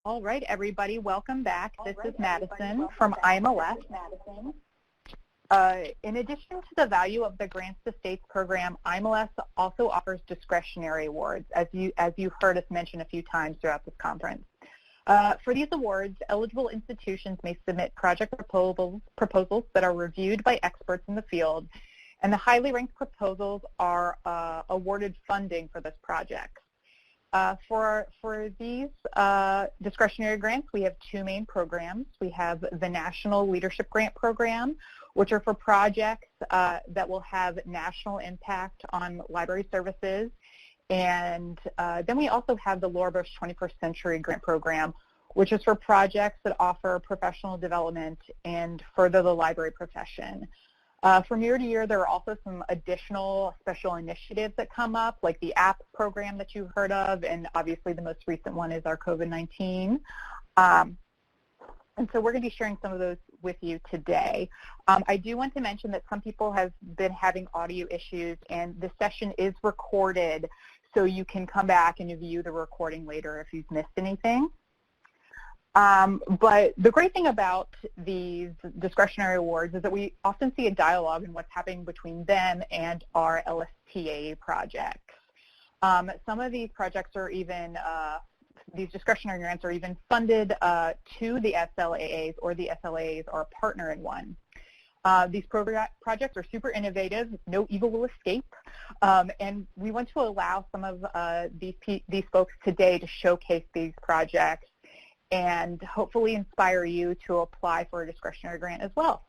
All right, everybody, welcome back. This is Madison from IMLS. In addition to the value of the Grants to States program, IMLS also offers discretionary awards, as you've heard us mention a few times throughout this conference. For these awards, eligible institutions may submit project proposals that are reviewed by experts in the field, and the highly ranked proposals are awarded funding for this project. For these discretionary grants, we have two main programs. We have the National Leadership Grant Program, which are for projects that will have national impact on library services. And then we also have the Laura Bush 21st Century Grant Program, which is for projects that offer professional development and further the library profession. From year to year, there are also some additional special initiatives that come up, like the app program that you've heard of, and obviously the most recent one is our COVID-19. And so we're going to be sharing some of those with you today. I do want to mention that some people have been having audio issues, and this session is recorded, so you can come back and view the recording later if you've missed anything. But the great thing about these discretionary awards is that we often see a dialogue in what's happening between them and our LSTA projects. Some of these projects are even, these discretionary grants are even funded to the SLAAs, or the SLAAs are a partner in one. These projects are super innovative, no evil will escape, and we want to allow some of these folks today to showcase these projects and hopefully inspire you to apply for a discretionary grant as well.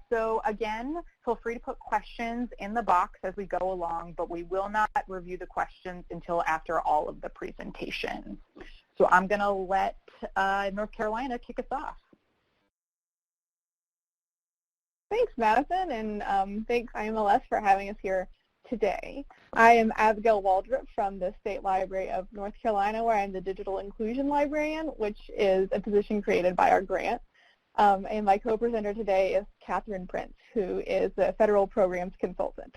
So again, feel free to put questions in the box as we go along, but we will not review the questions until after all of the presentations. So I'm going to let North Carolina kick us off. Thanks, Madison, and thanks IMLS for having us here today. I am Abigail Waldrupe from the State Library of North Carolina, where I'm the Digital Inclusion Librarian, which is a position created by our grant. And my co-presenter today is Catherine Prince, who is the Federal Programs Consultant.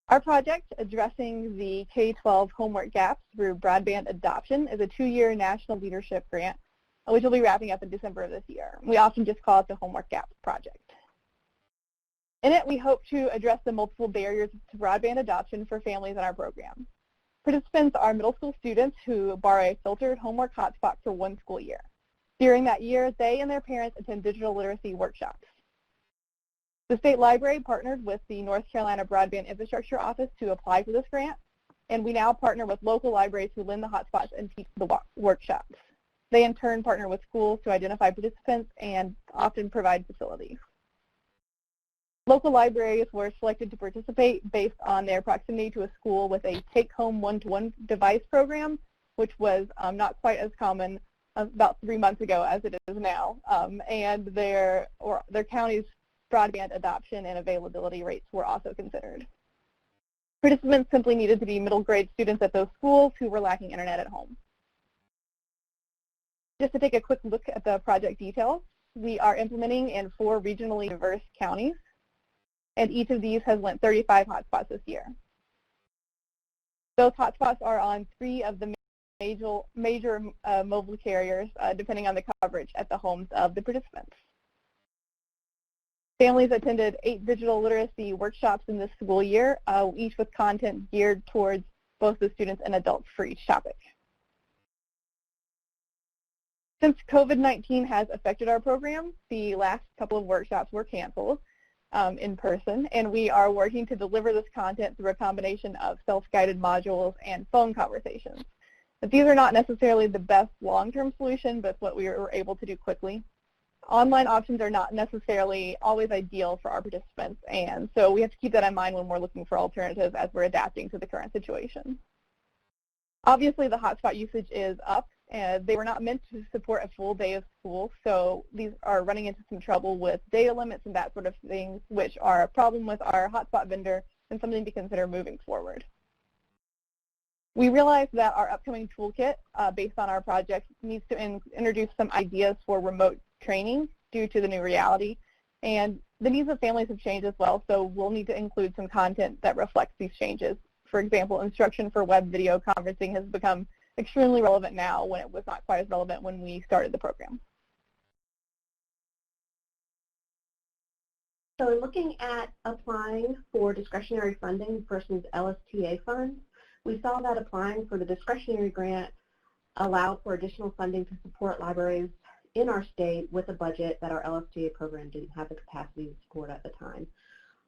Our project, addressing the K-12 homework gaps through broadband adoption, is a 2-year national leadership grant, which will be wrapping up in December of this year. We often just call it the Homework Gaps Project. In it, we hope to address the multiple barriers to broadband adoption for families in our program. Participants are middle school students who borrow a filtered homework hotspot for 1 school year. During that year, they and their parents attend digital literacy workshops. The State Library partnered with the North Carolina Broadband Infrastructure Office to apply for this grant, and we now partner with local libraries who lend the hotspots and teach the workshops. They in turn partner with schools to identify participants and often provide facilities. Local libraries were selected to participate based on their proximity to a school with a take-home one-to-one device program, which was not quite as common about 3 months ago as it is now, and their county's broadband adoption and availability rates were also considered. Participants simply needed to be middle grade students at those schools who were lacking internet at home. Just to take a quick look at the project details, we are implementing in 4 regionally diverse counties, and each of these has lent 35 hotspots this year. Those hotspots are on 3 of the major mobile carriers, depending on the coverage at the homes of the participants. Families attended 8 digital literacy workshops in this school year, each with content geared towards both the students and adults for each topic. Since COVID-19 has affected our program, the last couple of workshops were canceled in person, and we are working to deliver this content through a combination of self-guided modules and phone conversations. But these are not necessarily the best long-term solution, but what we were able to do quickly. Online options are not necessarily always ideal for our participants, and so we have to keep that in mind when we're looking for alternatives as we're adapting to the current situation. Obviously, the hotspot usage is up, and they were not meant to support a full day of school, so these are running into some trouble with data limits and that sort of things, which are a problem with our hotspot vendor and something to consider moving forward. We realize that our upcoming toolkit, based on our project, needs to introduce some ideas for remote training due to the new reality, and the needs of families have changed as well, so we'll need to include some content that reflects these changes. For example, instruction for web video conferencing has become extremely relevant now when it was not quite as relevant when we started the program. So in looking at applying for discretionary funding versus LSTA funds, we saw that applying for the discretionary grant allowed for additional funding to support libraries in our state with a budget that our LSTA program didn't have the capacity to support at the time.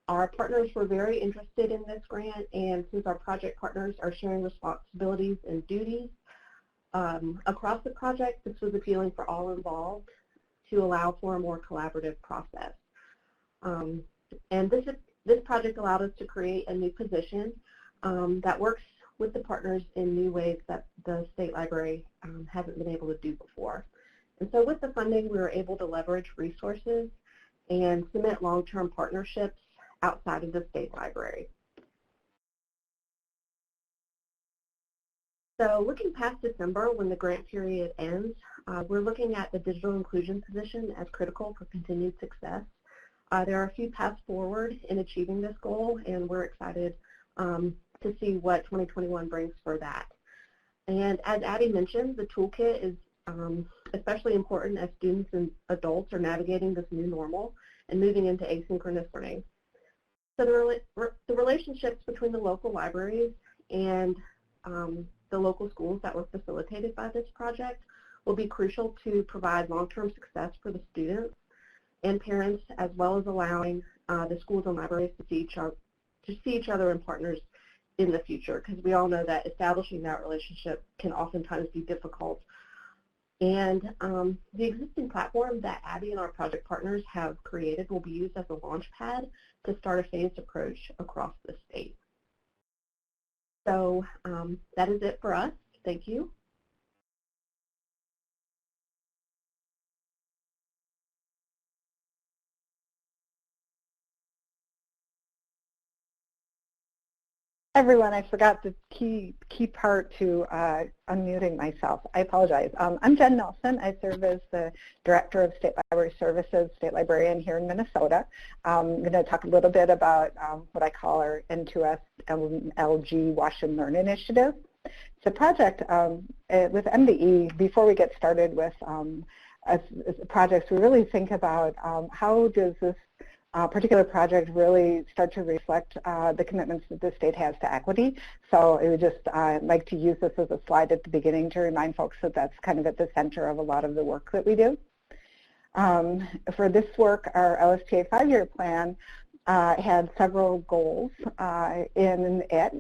Our partners were very interested in this grant, and since our project partners are sharing responsibilities and duties across the project, this was appealing for all involved to allow for a more collaborative process. And this project allowed us to create a new position that works with the partners in new ways that the state library hasn't been able to do before. And so with the funding, we were able to leverage resources and cement long-term partnerships outside of the state library. So looking past December, when the grant period ends, we're looking at the digital inclusion position as critical for continued success. There are a few paths forward in achieving this goal, and we're excited to see what 2021 brings for that. And as Addie mentioned, the toolkit is especially important as students and adults are navigating this new normal and moving into asynchronous learning. So the relationships between the local libraries and the local schools that were facilitated by this project will be crucial to provide long-term success for the students and parents, as well as allowing the schools and libraries to see each other and partners in the future, because we all know that establishing that relationship can oftentimes be difficult. And the existing platform that Abby and our project partners have created will be used as a launch pad to start a phased approach across the state. So that is it for us. Thank you. Everyone, I forgot the key part to unmuting myself. I apologize. I'm Jen Nelson. I serve as the Director of State Library Services, State Librarian here in Minnesota. I'm going to talk a little bit about what I call our N2S LG Wash and Learn initiative. It's a project with MDE. Before we get started with projects, we really think about how does this particular project really start to reflect the commitments that the state has to equity. So I would just like to use this as a slide at the beginning to remind folks that that's kind of at the center of a lot of the work that we do. For this work, our LSTA 5-year plan had several goals in it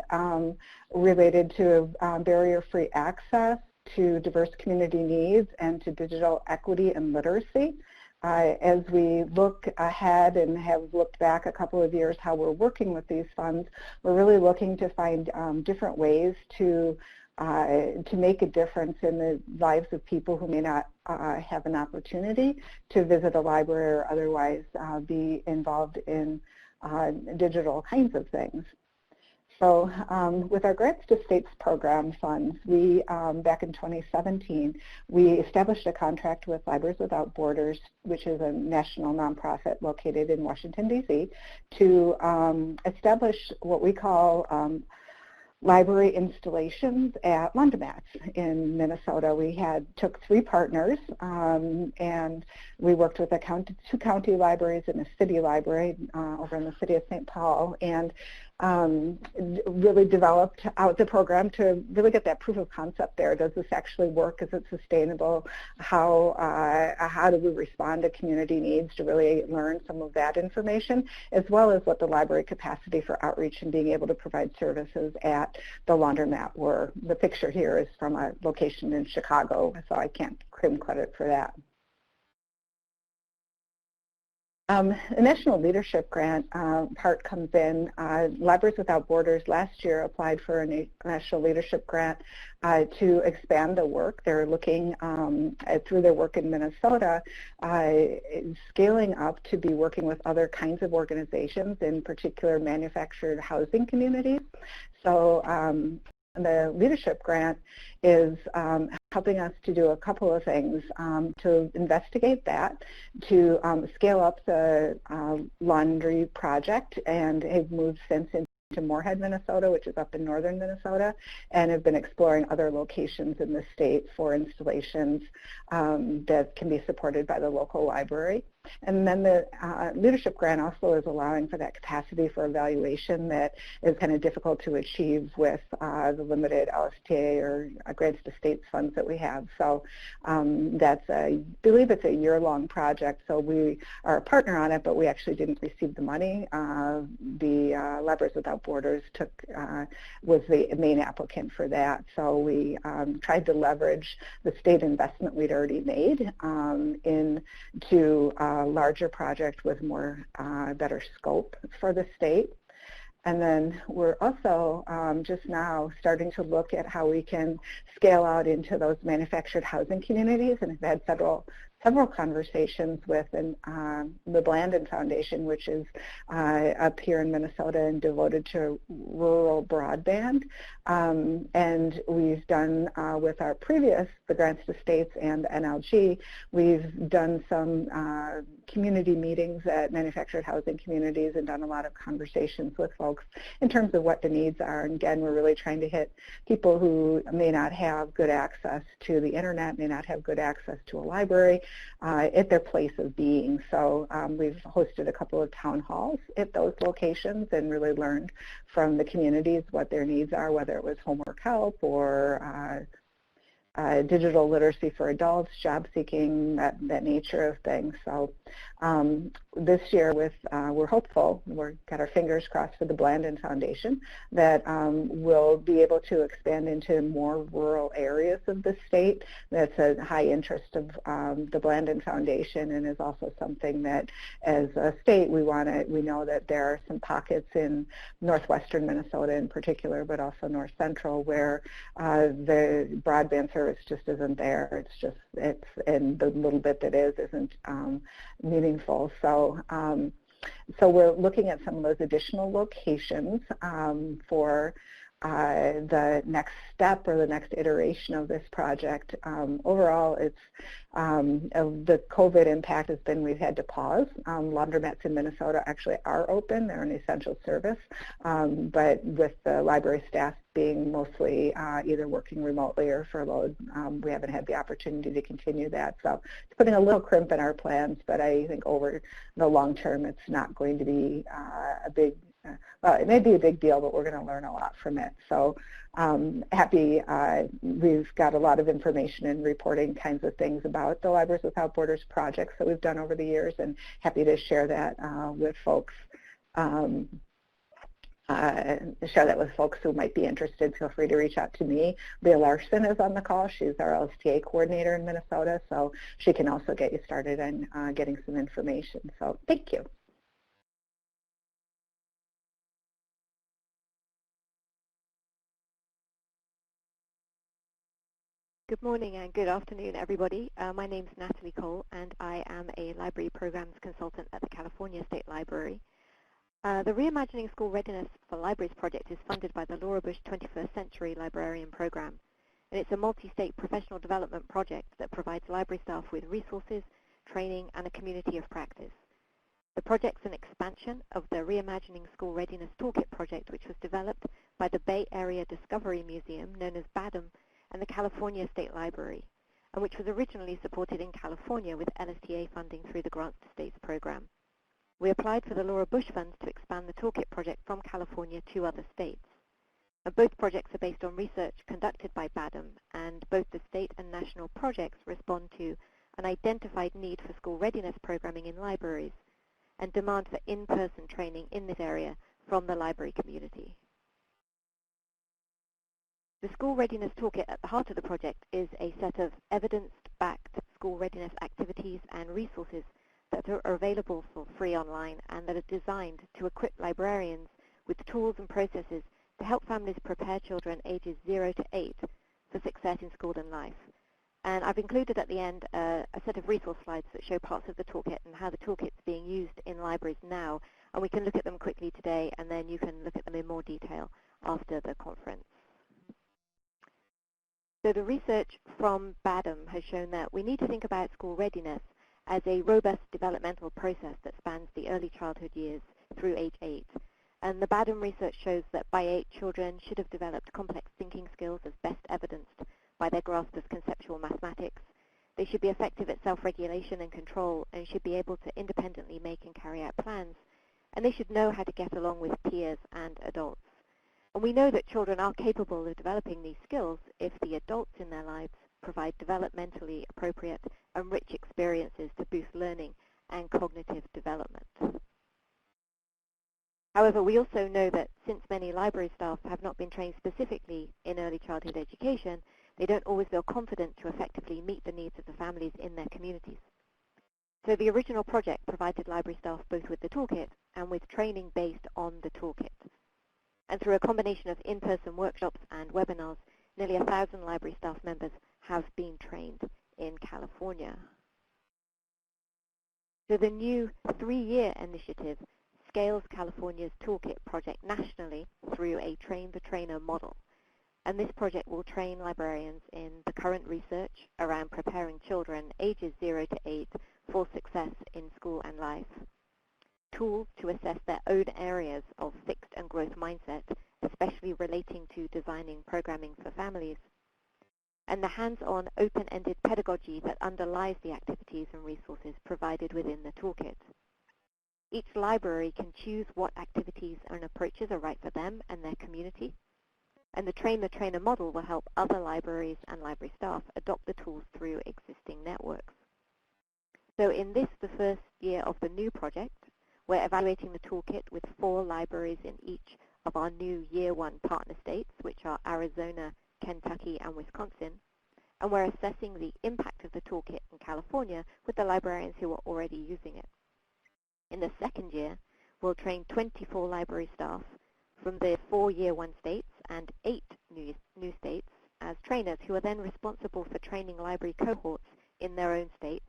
related to barrier-free access, to diverse community needs, and to digital equity and literacy. As we look ahead and have looked back a couple of years how we're working with these funds, we're really looking to find different ways to make a difference in the lives of people who may not have an opportunity to visit a library or otherwise be involved in digital kinds of things. So with our Grants to States program funds, we, back in 2017, we established a contract with Libraries Without Borders, which is a national nonprofit located in Washington, D.C., to establish what we call library installations at laundromats in Minnesota. We took 3 partners, and we worked with 2 county libraries and a city library over in the city of St. Paul, and really developed out the program to really get that proof of concept there. Does this actually work? Is it sustainable? How do we respond to community needs to really learn some of that information, as well as what the library capacity for outreach and being able to provide services at the laundromat were. The picture here is from a location in Chicago, so I can't claim credit for that. The National Leadership Grant part comes in. Libraries Without Borders last year applied for a National Leadership Grant to expand the work. They're looking through their work in Minnesota, scaling up to be working with other kinds of organizations, in particular manufactured housing communities. So the leadership grant is helping us to do a couple of things, to investigate that, to scale up the laundry project, and have moved since into to Moorhead, Minnesota, which is up in northern Minnesota, and have been exploring other locations in the state for installations that can be supported by the local library. And then the leadership grant also is allowing for that capacity for evaluation that is kind of difficult to achieve with the limited LSTA or grants to states funds that we have. So that's I believe it's a year-long project. So we are a partner on it, but we actually didn't receive the money. The Libraries Without Borders was the main applicant for that. So we tried to leverage the state investment we'd already made into a larger project with more better scope for the state. And then we're also just now starting to look at how we can scale out into those manufactured housing communities, and have had several conversations with the Blandin Foundation, which is up here in Minnesota and devoted to rural broadband. And we've done with the grants to states and NLG, we've done some community meetings at manufactured housing communities and done a lot of conversations with folks in terms of what the needs are. And again, we're really trying to hit people who may not have good access to the internet, may not have good access to a library at their place of being. So we've hosted a couple of town halls at those locations and really learned from the communities what their needs are, whether it was homework help or digital literacy for adults, job seeking, that nature of things. So this year we're hopeful, we've got our fingers crossed for the Blandin Foundation, that we'll be able to expand into more rural areas of the state. That's a high interest of the Blandin Foundation, and is also something that as a state we know that there are some pockets in northwestern Minnesota in particular, but also north central, where the broadband service just isn't there. And the little bit that isn't meaningful. So we're looking at some of those additional locations for the next step or the next iteration of this project. Overall, it's the COVID impact has been we've had to pause. Laundromats in Minnesota actually are open. They're an essential service, but with the library staff being mostly either working remotely or furloughed, we haven't had the opportunity to continue that. So it's putting a little crimp in our plans, but I think over the long term it's not going to be a big well, it may be a big deal, but we're going to learn a lot from it. So happy we've got a lot of information and reporting kinds of things about the Libraries Without Borders projects that we've done over the years, and happy to share that with folks. Share that with folks who might be interested. Feel free to reach out to me. Leah Larson is on the call. She's our LSTA coordinator in Minnesota, so she can also get you started on getting some information. So thank you. Good morning and good afternoon, everybody. My name is Natalie Cole, and I am a library programs consultant at the California State Library. The Reimagining School Readiness for Libraries project is funded by the Laura Bush 21st Century Librarian Program, and it's a multi-state professional development project that provides library staff with resources, training, and a community of practice. The project's an expansion of the Reimagining School Readiness Toolkit project, which was developed by the Bay Area Discovery Museum, known as BADM, and the California State Library, and which was originally supported in California with LSTA funding through the Grants to States program. We applied for the Laura Bush funds to expand the Toolkit project from California to other states. And both projects are based on research conducted by BADM, and both the state and national projects respond to an identified need for school readiness programming in libraries and demand for in-person training in this area from the library community. The School Readiness Toolkit at the heart of the project is a set of evidence-backed school readiness activities and resources that are available for free online and that are designed to equip librarians with tools and processes to help families prepare children ages 0 to 8 for success in school and life. And I've included at the end a set of resource slides that show parts of the toolkit and how the toolkit's being used in libraries now. And we can look at them quickly today, and then you can look at them in more detail after the conference. So the research from BADM has shown that we need to think about school readiness as a robust developmental process that spans the early childhood years through age 8. And the Badham research shows that by 8, children should have developed complex thinking skills as best evidenced by their grasp of conceptual mathematics. They should be effective at self-regulation and control and should be able to independently make and carry out plans. And they should know how to get along with peers and adults. And we know that children are capable of developing these skills if the adults in their lives provide developmentally appropriate and rich experiences to boost learning and cognitive development. However, we also know that since many library staff have not been trained specifically in early childhood education, they don't always feel confident to effectively meet the needs of the families in their communities. So the original project provided library staff both with the toolkit and with training based on the toolkit. And through a combination of in-person workshops and webinars, nearly 1,000 library staff members have been trained in California. So the new 3-year initiative scales California's toolkit project nationally through a train-the-trainer model. And this project will train librarians in the current research around preparing children ages 0 to 8 for success in school and life, tools to assess their own areas of fixed and growth mindset, especially relating to designing programming for families, and the hands-on open-ended pedagogy that underlies the activities and resources provided within the toolkit. Each library can choose what activities and approaches are right for them and their community, and the train-the-trainer model will help other libraries and library staff adopt the tools through existing networks. So in this, the first year of the new project, we're evaluating the toolkit with 4 libraries in each of our new Year 1 partner states, which are Arizona, Kentucky, and Wisconsin, and we're assessing the impact of the toolkit in California with the librarians who are already using it. In the second year, we'll train 24 library staff from the 4 Year 1 states and 8 new states as trainers who are then responsible for training library cohorts in their own states.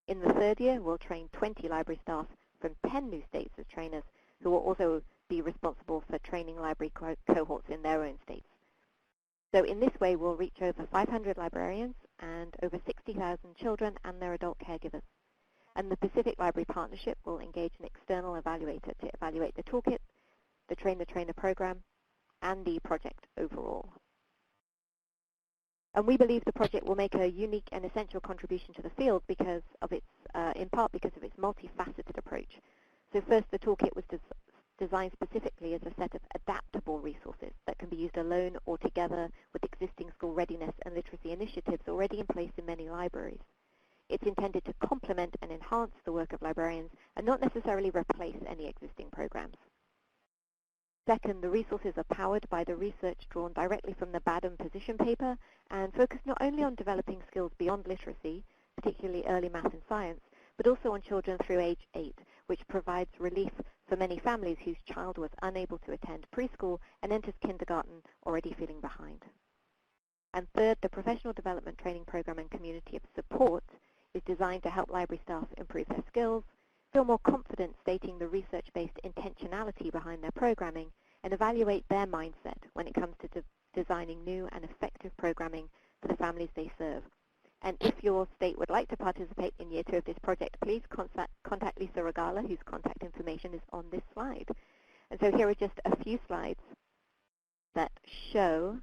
In the third year, we'll train 20 library staff from 10 new states as trainers who will also be responsible for training library cohorts in their own states. So in this way, we'll reach over 500 librarians and over 60,000 children and their adult caregivers. And the Pacific Library Partnership will engage an external evaluator to evaluate the toolkit, the train-the-trainer program, and the project overall. And we believe the project will make a unique and essential contribution to the field because of its, in part because of its multifaceted approach. So first, the toolkit was designed specifically as a set of adaptable resources that can be used alone or together with existing school readiness and literacy initiatives already in place in many libraries. It's intended to complement and enhance the work of librarians and not necessarily replace any existing programs. Second, the resources are powered by the research drawn directly from the Badham position paper and focus not only on developing skills beyond literacy, particularly early math and science, but also on children through age 8, which provides relief for many families whose child was unable to attend preschool and enters kindergarten already feeling behind. And third, the professional development training program and community of support is designed to help library staff improve their skills, feel more confident stating the research-based intentionality behind their programming, and evaluate their mindset when it comes to designing new and effective programming for the families they serve. And if your state would like to participate in Year 2 of this project, please contact Lisa Regala, whose contact information is on this slide. And so here are just a few slides that show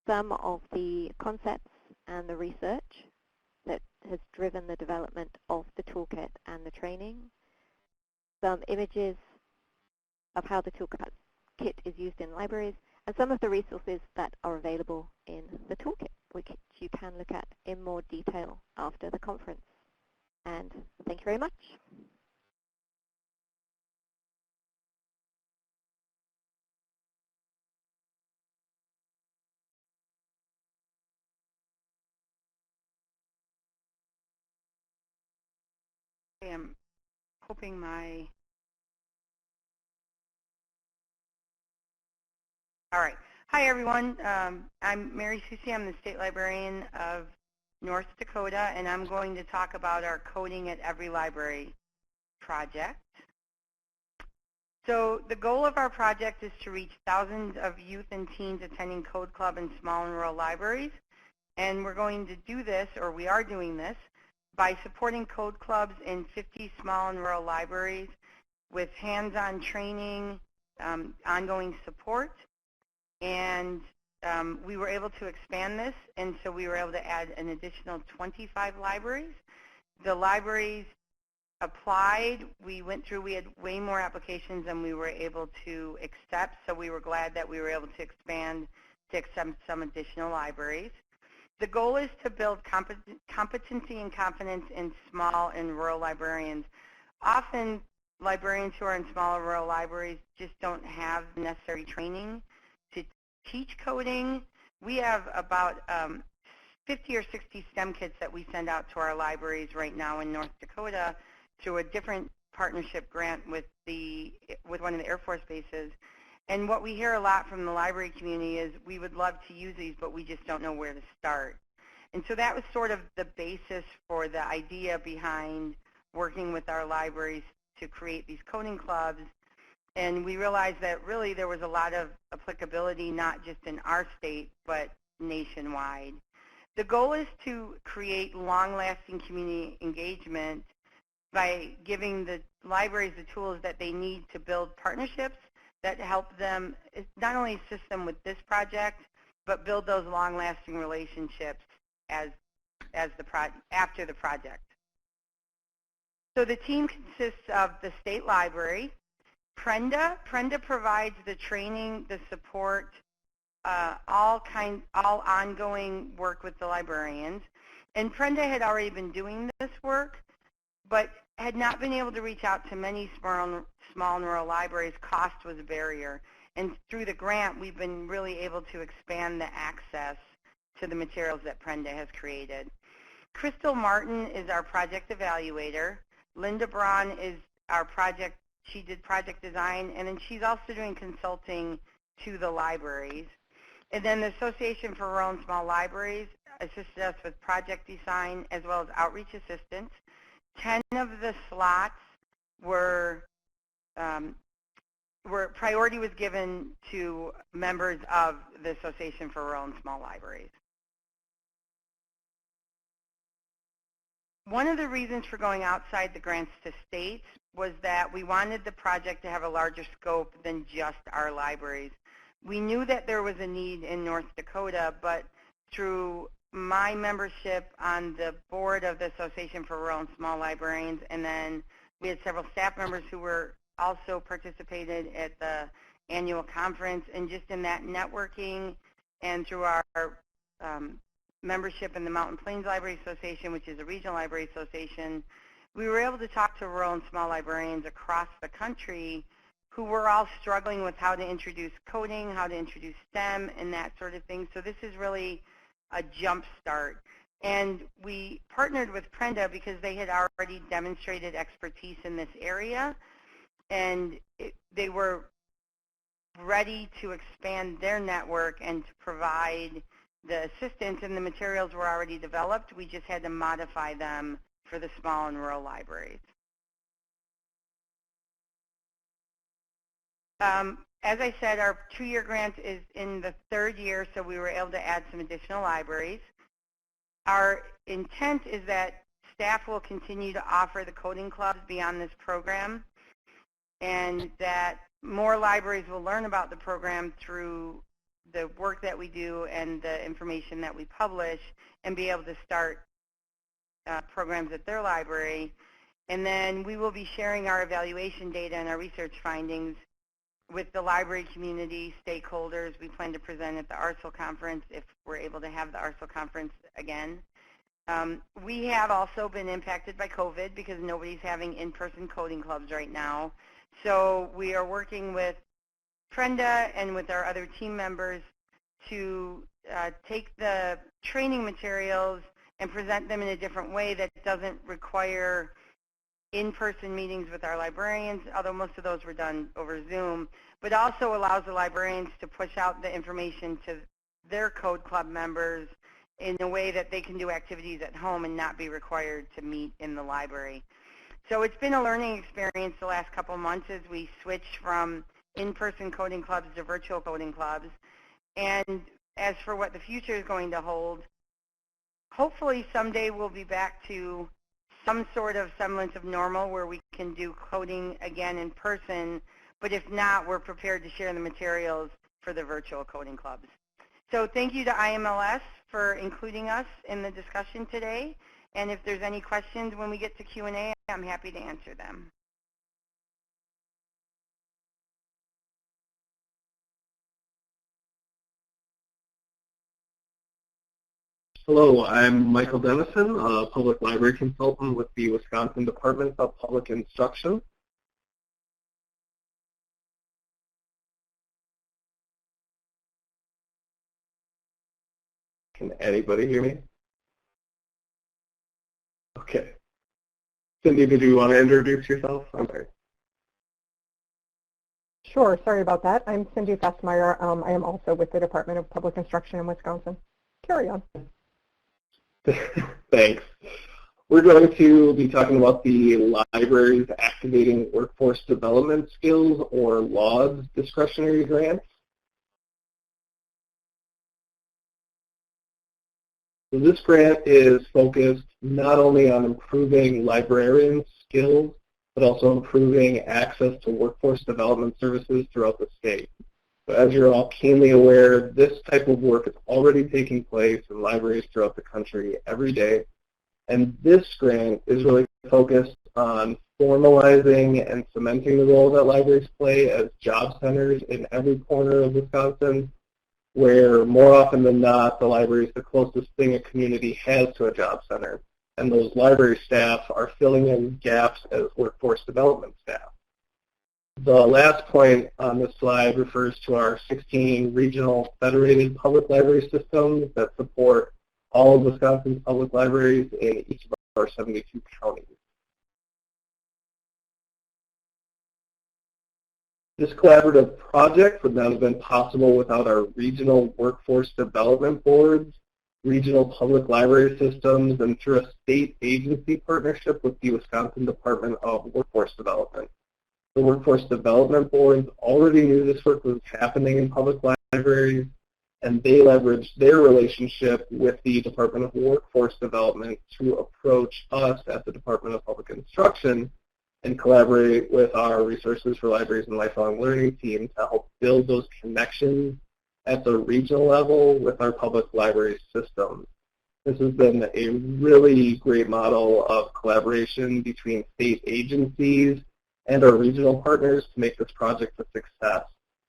some of the concepts and the research that has driven the development of the toolkit and the training, some images of how the toolkit is used in libraries, and some of the resources that are available in the toolkit, which you can look at in more detail after the conference. And thank you very much. I am hoping my... All right. Hi, everyone. I'm Mary Soucie. I'm the State Librarian of North Dakota, and I'm going to talk about our Coding at Every Library project. So the goal of our project is to reach thousands of youth and teens attending Code Club in small and rural libraries. And we're going to do this, or we are doing this, by supporting Code Clubs in 50 small and rural libraries with hands-on training, ongoing support, and we were able to expand this, and so we were able to add an additional 25 libraries. The libraries applied. We went through, we had way more applications than we were able to accept, so we were glad that we were able to expand to accept some additional libraries. The goal is to build competency and confidence in small and rural librarians. Often, librarians who are in smaller rural libraries just don't have the necessary training to teach coding. We have about 50 or 60 STEM kits that we send out to our libraries right now in North Dakota through a different partnership grant with one of the Air Force bases. And what we hear a lot from the library community is we would love to use these, but we just don't know where to start. And so that was sort of the basis for the idea behind working with our libraries to create these coding clubs. And we realized that really there was a lot of applicability, not just in our state, but nationwide. The goal is to create long-lasting community engagement by giving the libraries the tools that they need to build partnerships that help them not only assist them with this project, but build those long-lasting relationships after the project. So the team consists of the state library, Prenda. Prenda provides the training, the support, all ongoing work with the librarians. And Prenda had already been doing this work, but had not been able to reach out to many small and rural libraries. Cost was a barrier. And through the grant, we've been really able to expand the access to the materials that Prenda has created. Crystal Martin is our project evaluator. Linda Braun is our she did project design, and then she's also doing consulting to the libraries. And then the Association for Rural and Small Libraries assisted us with project design as well as outreach assistance. 10 of the slots were priority was given to members of the Association for Rural and Small Libraries. One of the reasons for going outside the grants to states was that we wanted the project to have a larger scope than just our libraries. We knew that there was a need in North Dakota, but through my membership on the board of the Association for Rural and Small Librarians, and then we had several staff members who were also participated at the annual conference, and just in that networking and through our membership in the Mountain Plains Library Association, which is a regional library association, we were able to talk to rural and small librarians across the country who were all struggling with how to introduce coding, how to introduce STEM, and that sort of thing. So this is really a jump start. And we partnered with Prenda because they had already demonstrated expertise in this area, and they were ready to expand their network and to provide the assistance, and the materials were already developed. We just had to modify them for the small and rural libraries. As I said, our 2-year grant is in the 3rd year, so we were able to add some additional libraries. Our intent is that staff will continue to offer the coding clubs beyond this program, and that more libraries will learn about the program through the work that we do and the information that we publish, and be able to start programs at their library. And then we will be sharing our evaluation data and our research findings with the library community stakeholders. We plan to present at the ARSL conference if we're able to have the ARSL conference again. We have also been impacted by COVID because nobody's having in-person coding clubs right now. So we are working with Prenda and with our other team members to take the training materials and present them in a different way that doesn't require in-person meetings with our librarians, although most of those were done over Zoom, but also allows the librarians to push out the information to their code club members in a way that they can do activities at home and not be required to meet in the library. So it's been a learning experience the last couple months as we switched from in-person coding clubs to virtual coding clubs. And as for what the future is going to hold, hopefully someday we'll be back to some sort of semblance of normal where we can do coding again in person, but if not, we're prepared to share the materials for the virtual coding clubs. So thank you to IMLS for including us in the discussion today. And if there's any questions when we get to Q&A, I'm happy to answer them. Hello, I'm Michael Dennison, a public library consultant with the Wisconsin Department of Public Instruction. Can anybody hear me? Okay. Cindy, did you want to introduce yourself? I'm sorry. Sure, sorry about that. I'm Cindy Fesemyer. I am also with the Department of Public Instruction in Wisconsin. Carry on. Thanks. We're going to be talking about the library's Activating Workforce Development Skills, or LAWS, discretionary grants. So this grant is focused not only on improving librarian skills, but also improving access to workforce development services throughout the state. So as you're all keenly aware, this type of work is already taking place in libraries throughout the country every day. And this grant is really focused on formalizing and cementing the role that libraries play as job centers in every corner of Wisconsin, where more often than not, the library is the closest thing a community has to a job center. And those library staff are filling in gaps as workforce development staff. The last point on this slide refers to our 16 regional federated public library systems that support all of Wisconsin's public libraries in each of our 72 counties. This collaborative project would not have been possible without our regional workforce development boards, regional public library systems, and through a state agency partnership with the Wisconsin Department of Workforce Development. The Workforce Development Boards already knew this work was happening in public libraries, and they leveraged their relationship with the Department of Workforce Development to approach us at the Department of Public Instruction and collaborate with our Resources for Libraries and Lifelong Learning team to help build those connections at the regional level with our public library system. This has been a really great model of collaboration between state agencies and our regional partners to make this project a success.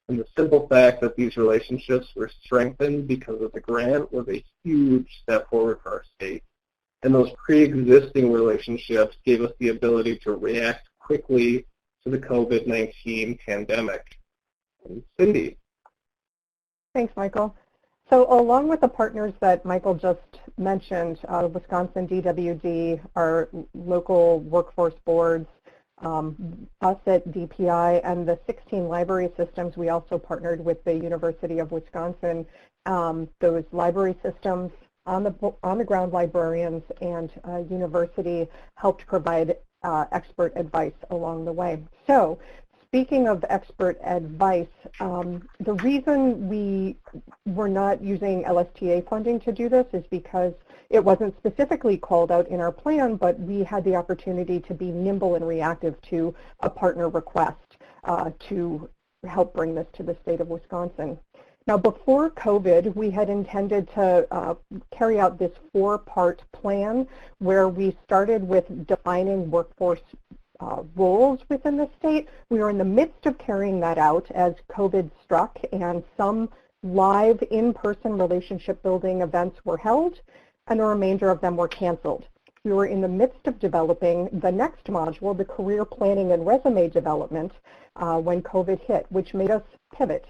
And the simple fact that these relationships were strengthened because of the grant was a huge step forward for our state. And those pre-existing relationships gave us the ability to react quickly to the COVID-19 pandemic. And Cindy. Thanks, Michael. So along with the partners that Michael just mentioned, Wisconsin DWD, our local workforce boards, us at DPI, and the 16 library systems, we also partnered with the University of Wisconsin. Those library systems, on the ground librarians, and university helped provide expert advice along the way. So speaking of expert advice, the reason we were not using LSTA funding to do this is because it wasn't specifically called out in our plan, but we had the opportunity to be nimble and reactive to a partner request to help bring this to the state of Wisconsin. Now, before COVID, we had intended to carry out this 4-part plan where we started with defining workforce roles within the state. We were in the midst of carrying that out as COVID struck and some live in-person relationship building events were held and the remainder of them were canceled. We were in the midst of developing the next module, the career planning and resume development, when COVID hit, which made us pivot.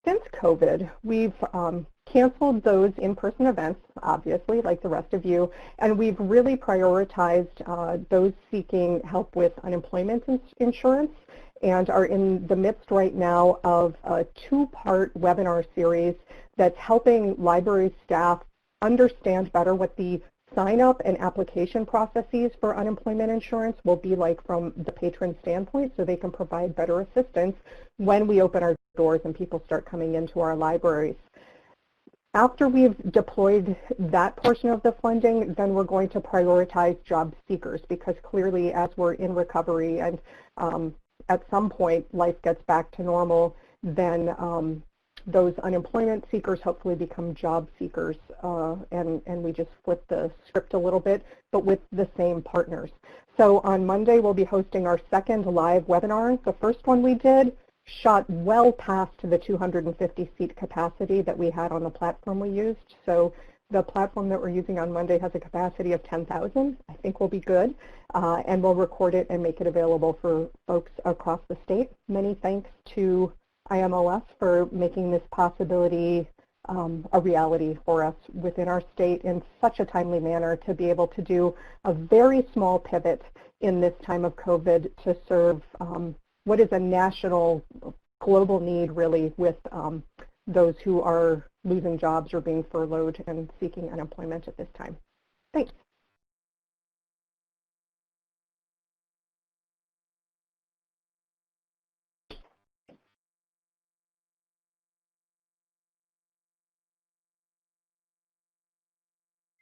Since COVID, we've canceled those in-person events, obviously, like the rest of you, and we've really prioritized those seeking help with unemployment insurance and are in the midst right now of a 2-part webinar series that's helping library staff understand better what the sign-up and application processes for unemployment insurance will be like from the patron standpoint, so they can provide better assistance when we open our doors and people start coming into our libraries. After we've deployed that portion of the funding, then we're going to prioritize job seekers, because clearly as we're in recovery and at some point life gets back to normal, then those unemployment seekers hopefully become job seekers, and we just flip the script a little bit, but with the same partners. So on Monday, we'll be hosting our second live webinar. The first one we did shot well past the 250 seat capacity that we had on the platform we used. So the platform that we're using on Monday has a capacity of 10,000. I think we'll be good. And we'll record it and make it available for folks across the state. Many thanks to IMLS for making this possibility a reality for us within our state in such a timely manner, to be able to do a very small pivot in this time of COVID to serve what is a national, global need, really, with those who are losing jobs or being furloughed and seeking unemployment at this time. Thanks.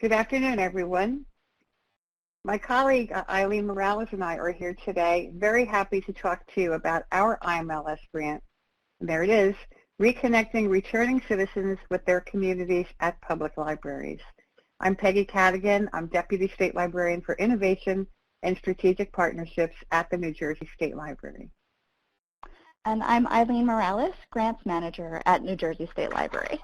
Good afternoon, everyone. My colleague Eileen Morales and I are here today, very happy to talk to you about our IMLS grant. And there it is, Reconnecting Returning Citizens with Their Communities at Public Libraries. I'm Peggy Cadigan. I'm Deputy State Librarian for Innovation and Strategic Partnerships at the New Jersey State Library. And I'm Eileen Morales, Grants Manager at New Jersey State Library.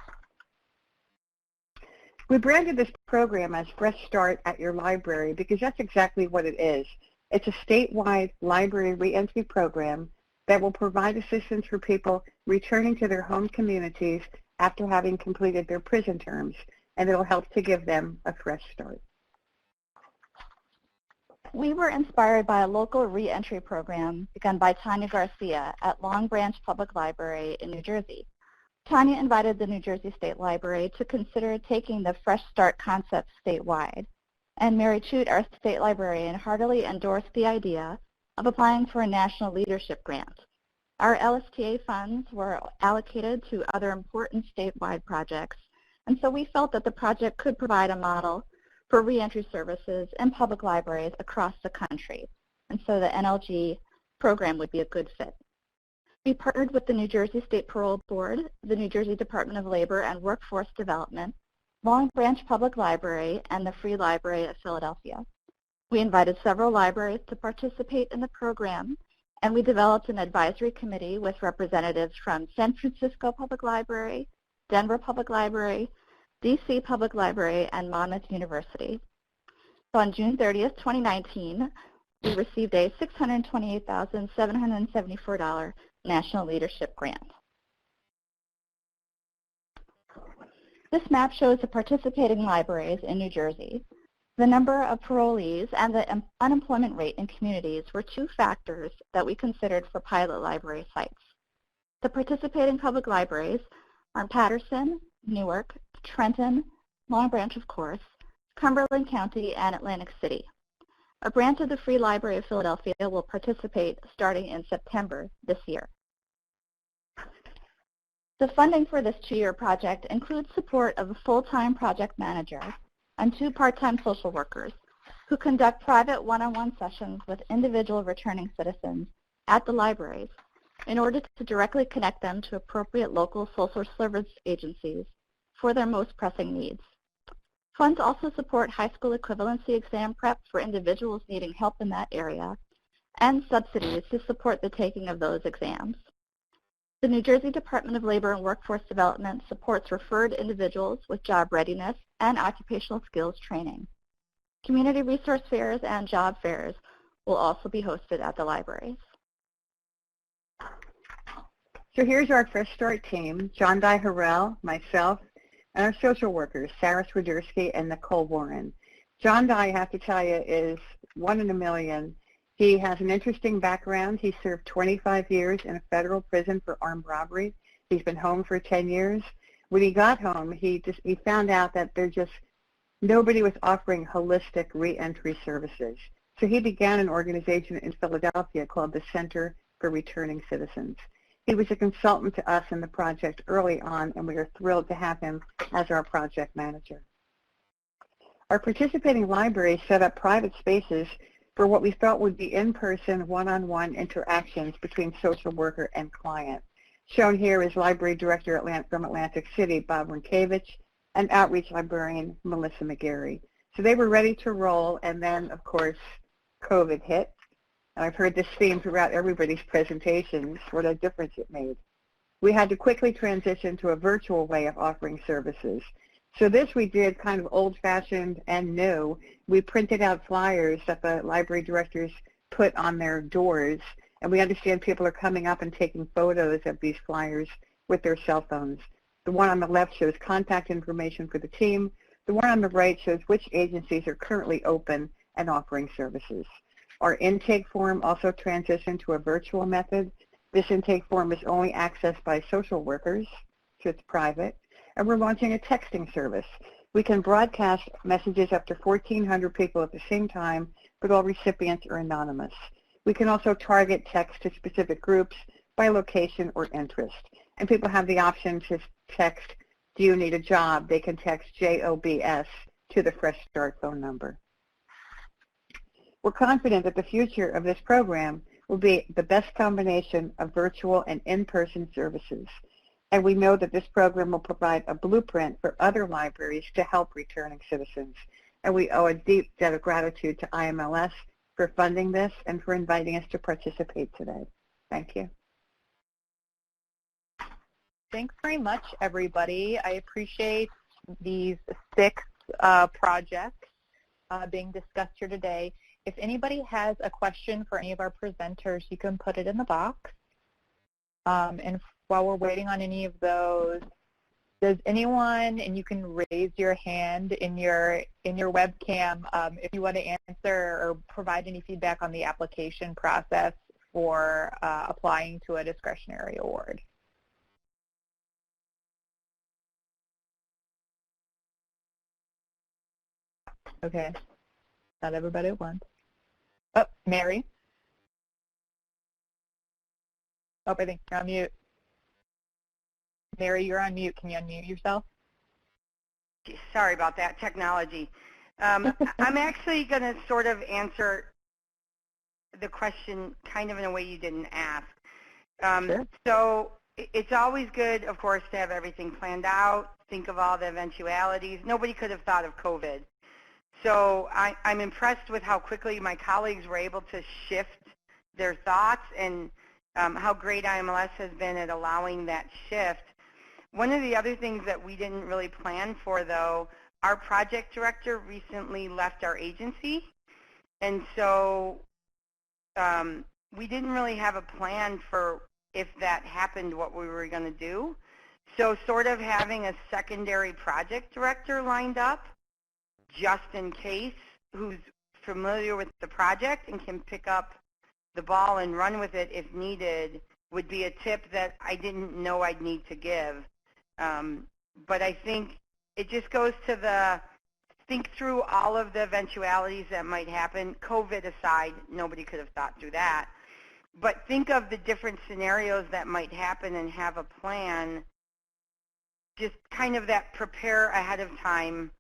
We branded this program as Fresh Start at Your Library because that's exactly what it is. It's a statewide library reentry program that will provide assistance for people returning to their home communities after having completed their prison terms, and it will help to give them a fresh start. We were inspired by a local reentry program begun by Tanya Garcia at Long Branch Public Library in New Jersey. Tanya invited the New Jersey State Library to consider taking the Fresh Start concept statewide, and Mary Chute, our state librarian, heartily endorsed the idea of applying for a national leadership grant. Our LSTA funds were allocated to other important statewide projects, and so we felt that the project could provide a model for reentry services in public libraries across the country, and so the NLG program would be a good fit. We partnered with the New Jersey State Parole Board, the New Jersey Department of Labor and Workforce Development, Long Branch Public Library, and the Free Library of Philadelphia. We invited several libraries to participate in the program, and we developed an advisory committee with representatives from San Francisco Public Library, Denver Public Library, DC Public Library, and Monmouth University. So on June 30th, 2019, we received a $628,774 National Leadership Grant. This map shows the participating libraries in New Jersey. The number of parolees and the unemployment rate in communities were two factors that we considered for pilot library sites. The participating public libraries are Paterson, Newark, Trenton, Long Branch, of course, Cumberland County, and Atlantic City. A branch of the Free Library of Philadelphia will participate starting in September this year. The funding for this 2-year project includes support of a full-time project manager and 2 part-time social workers who conduct private one-on-one sessions with individual returning citizens at the libraries in order to directly connect them to appropriate local social service agencies for their most pressing needs. Funds also support high school equivalency exam prep for individuals needing help in that area, and subsidies to support the taking of those exams. The New Jersey Department of Labor and Workforce Development supports referred individuals with job readiness and occupational skills training. Community resource fairs and job fairs will also be hosted at the libraries. So here's our Fresh Start team, John Di Harrell, myself, and our social workers, Sarah Swiderski and Nicole Warren. John Di, I have to tell you, is one in a million. He has an interesting background. He served 25 years in a federal prison for armed robbery. He's been home for 10 years. When he got home, he found out that nobody was offering holistic reentry services. So he began an organization in Philadelphia called the Center for Returning Citizens. He was a consultant to us in the project early on, and we are thrilled to have him as our project manager. Our participating libraries set up private spaces for what we felt would be in-person, one-on-one interactions between social worker and client. Shown here is Library Director from Atlantic City, Bob Rinkevich, and Outreach Librarian, Melissa McGarry. So they were ready to roll, and then, of course, COVID hit. And I've heard this theme throughout everybody's presentations, what a difference it made. We had to quickly transition to a virtual way of offering services. So this we did kind of old-fashioned and new. We printed out flyers that the library directors put on their doors, and we understand people are coming up and taking photos of these flyers with their cell phones. The one on the left shows contact information for the team. The one on the right shows which agencies are currently open and offering services. Our intake form also transitioned to a virtual method. This intake form is only accessed by social workers, so it's private. And we're launching a texting service. We can broadcast messages up to 1,400 people at the same time, but all recipients are anonymous. We can also target text to specific groups by location or interest. And people have the option to text, "Do you need a job?" They can text JOBS to the Fresh Start phone number. We're confident that the future of this program will be the best combination of virtual and in-person services. And we know that this program will provide a blueprint for other libraries to help returning citizens. And we owe a deep debt of gratitude to IMLS for funding this and for inviting us to participate today. Thank you. Thanks very much, everybody. I appreciate these 6 projects being discussed here today. If anybody has a question for any of our presenters, you can put it in the box. And while we're waiting on any of those, does anyone, and you can raise your hand in your webcam if you want to answer or provide any feedback on the application process for applying to a discretionary award. Okay, not everybody at once. Oh, Mary? Oh, I think you're on mute. Mary, you're on mute. Can you unmute yourself? Sorry about that, technology. I'm actually going to sort of answer the question kind of in a way you didn't ask. Sure. So it's always good, of course, to have everything planned out, think of all the eventualities. Nobody could have thought of COVID. So I'm impressed with how quickly my colleagues were able to shift their thoughts and how great IMLS has been at allowing that shift. One of the other things that we didn't really plan for, though, our project director recently left our agency, and so we didn't really have a plan for if that happened, what we were going to do. So sort of having a secondary project director lined up, just in case, who's familiar with the project and can pick up the ball and run with it if needed, would be a tip that I didn't know I'd need to give. But I think it just goes to the think through all of the eventualities that might happen. COVID aside, nobody could have thought through that. But think of the different scenarios that might happen and have a plan, just kind of that prepare ahead of time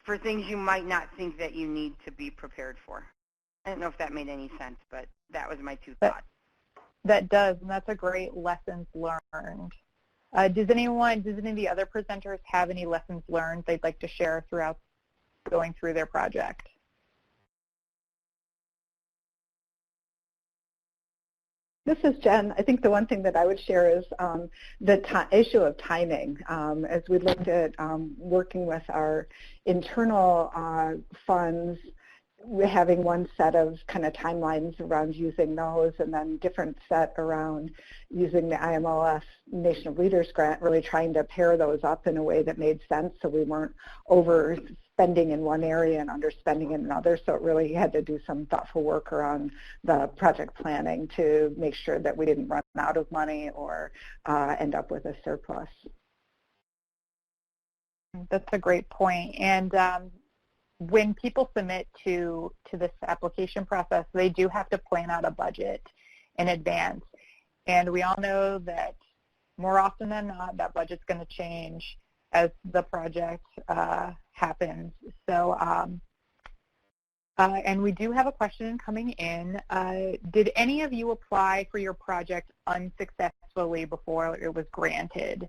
for things you might not think that you need to be prepared for. I don't know if that made any sense, but that was my 2 thoughts. That does, and that's a great lessons learned. Does any of the other presenters have any lessons learned they'd like to share throughout going through their project? This is Jen. I think the one thing that I would share is the issue of timing. As we looked at working with our internal funds, we're having one set of kind of timelines around using those, and then different set around using the IMLS Nation of Leaders grant, really trying to pair those up in a way that made sense so we weren't overspending in one area and underspending in another. So it really had to do some thoughtful work around the project planning to make sure that we didn't run out of money or end up with a surplus. That's a great point. And when people submit to this application process, they do have to plan out a budget in advance. And we all know that more often than not, that budget's going to change as the project happens. So, and we do have a question coming in. Did any of you apply for your project unsuccessfully before it was granted?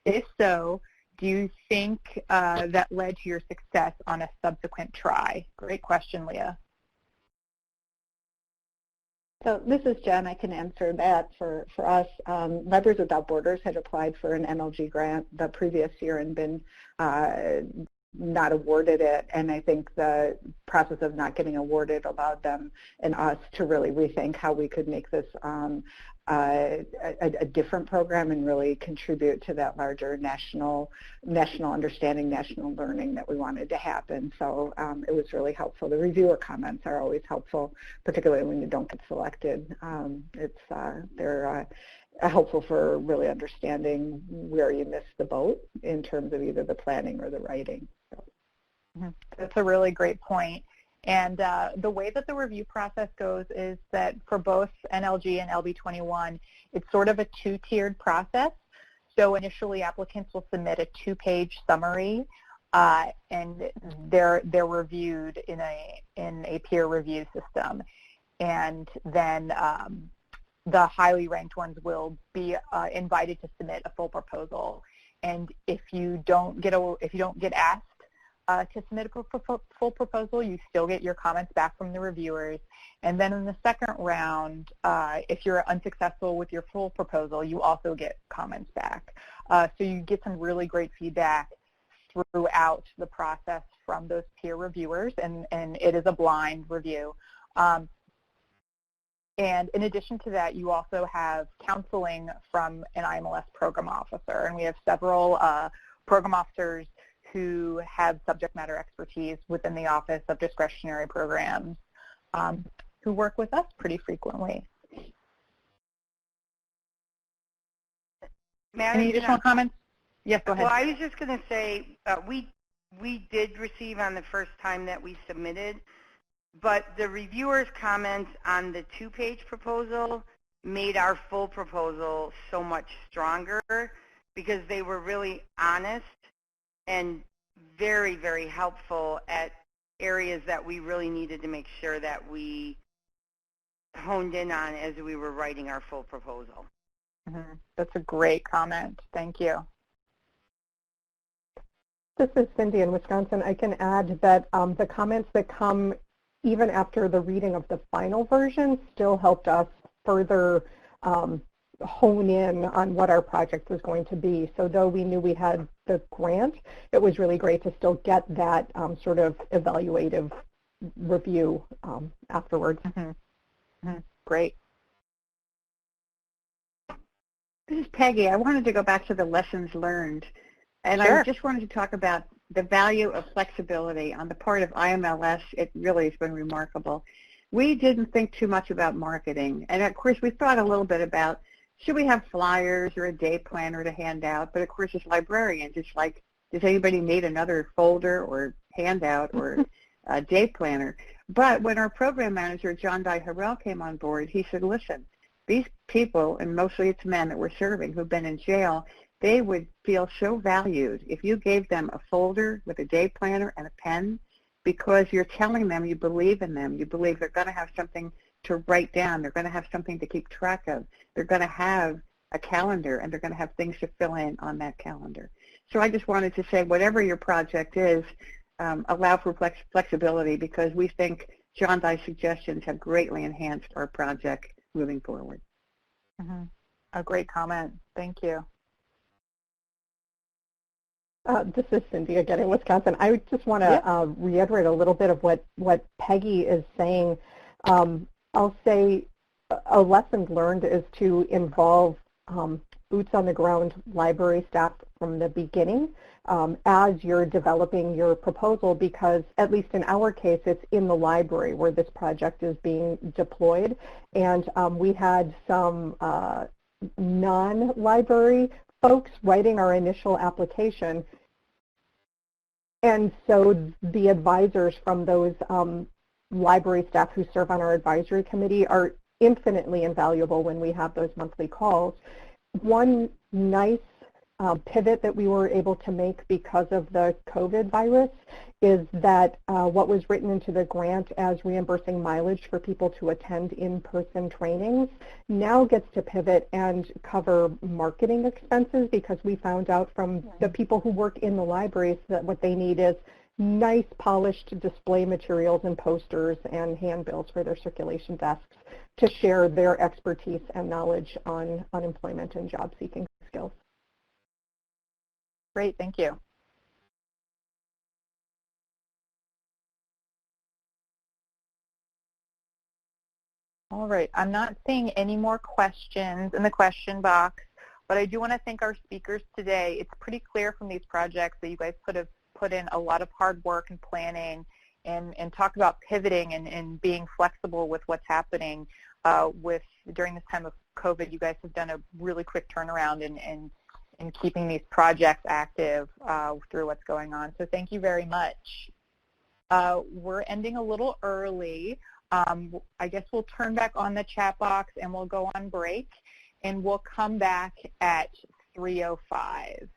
If so, do you think that led to your success on a subsequent try? Great question, Leah. So this is Jen. I can answer that for us. Libraries Without Borders had applied for an MLG grant the previous year and been not awarded it, and I think the process of not getting awarded allowed them and us to really rethink how we could make this a different program and really contribute to that larger national understanding, national learning that we wanted to happen. So it was really helpful. The reviewer comments are always helpful, particularly when you don't get selected. They're helpful for really understanding where you missed the boat in terms of either the planning or the writing. So. That's a really great point. And the way that the review process goes is that for both NLG and LB21, it's sort of a two-tiered process. So initially, applicants will submit a two-page summary, and they're reviewed in a peer review system. And then the highly ranked ones will be invited to submit a full proposal. And if you don't get asked to submit a full proposal, you still get your comments back from the reviewers. And then in the second round, if you're unsuccessful with your full proposal, you also get comments back. So you get some really great feedback throughout the process from those peer reviewers, and it is a blind review. And in addition to that, you also have counseling from an IMLS program officer, and we have several program officers who have subject matter expertise within the Office of Discretionary Programs who work with us pretty frequently. Any additional comments? Yes, go ahead. Well, I was just going to say we did receive on the first time that we submitted, but the reviewers' comments on the two-page proposal made our full proposal so much stronger because they were really honest and very, very helpful at areas that we really needed to make sure that we honed in on as we were writing our full proposal. Mm-hmm. That's a great comment. Thank you. This is Cindy in Wisconsin. I can add that the comments that come even after the reading of the final version still helped us further hone in on what our project was going to be. So though we knew we had the grant, it was really great to still get that sort of evaluative review afterwards. Mm-hmm. Mm-hmm. Great. This is Peggy. I wanted to go back to the lessons learned. And Sure. I just wanted to talk about the value of flexibility on the part of IMLS. It really has been remarkable. We didn't think too much about marketing. And of course, we thought a little bit about, should we have flyers or a day planner to hand out? But of course, as librarians, it's like, does anybody need another folder or handout or a day planner? But when our program manager, John Harrell, came on board, he said, listen, these people, and mostly it's men that we're serving who've been in jail, they would feel so valued if you gave them a folder with a day planner and a pen, because you're telling them you believe in them. You believe they're going to have something to write down. They're going to have something to keep track of. They're going to have a calendar, and they're going to have things to fill in on that calendar. So I just wanted to say, whatever your project is, allow for flexibility, because we think John Dye's suggestions have greatly enhanced our project moving forward. Mm-hmm. A great comment. Thank you. This is Cindy again in Wisconsin. I just want to reiterate a little bit of what Peggy is saying. I'll say a lesson learned is to involve boots on the ground library staff from the beginning as you're developing your proposal, because at least in our case, it's in the library where this project is being deployed. And we had some non-library folks writing our initial application. And so the advisors from those library staff who serve on our advisory committee are infinitely invaluable when we have those monthly calls. One nice pivot that we were able to make because of the COVID virus is that what was written into the grant as reimbursing mileage for people to attend in-person trainings now gets to pivot and cover marketing expenses, because we found out from the people who work in the libraries that what they need is nice polished display materials and posters and handbills for their circulation desks to share their expertise and knowledge on unemployment and job seeking skills. Great, thank you. All right, I'm not seeing any more questions in the question box, but I do want to thank our speakers today. It's pretty clear from these projects that you guys have put in a lot of hard work and planning and talk about pivoting and being flexible with what's happening during this time of COVID. You guys have done a really quick turnaround in keeping these projects active through what's going on. So thank you very much. We're ending a little early. I guess we'll turn back on the chat box and we'll go on break, and we'll come back at 3:05.